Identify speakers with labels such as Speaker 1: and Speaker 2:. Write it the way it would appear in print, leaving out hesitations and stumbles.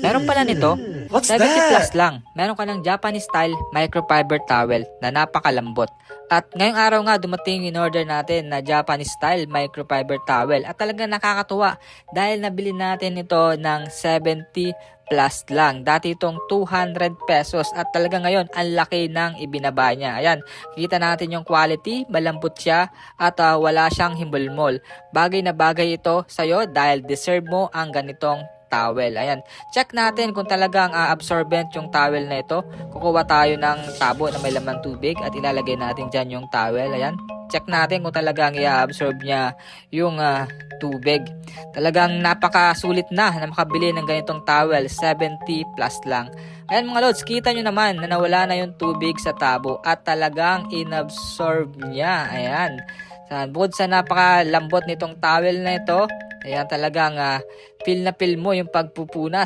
Speaker 1: Meron pala nito,
Speaker 2: What's
Speaker 1: 70 plus
Speaker 2: that?
Speaker 1: lang. Meron ka ng Japanese style microfiber towel na napakalambot. At ngayong araw nga dumating in order natin na Japanese style microfiber towel. At talagang nakakatuwa dahil nabili natin ito ng 70 plus lang. Dati itong 200 pesos at talaga ngayon ang laki ng ibinaba niya. Ayan, kita natin yung quality, malambot siya at wala siyang himbol-mol. Bagay na bagay ito sa'yo dahil deserve mo ang ganitong towel. Ayan, check natin kung talagang absorbent yung towel na ito. Kukuha tayo ng tabo na may laman tubig at ilalagay natin dyan yung towel. Ayan, check natin kung talagang i-absorb niya yung tubig. Talagang napakasulit na makabili ng ganitong towel, 70 plus lang. Ayan mga lods, kita nyo naman na nawala na yung tubig sa tabo at talagang inabsorb niya. Ayan, bukod sa napakalambot nitong towel na ito, ayan talagang feel na feel mo yung pagpupunas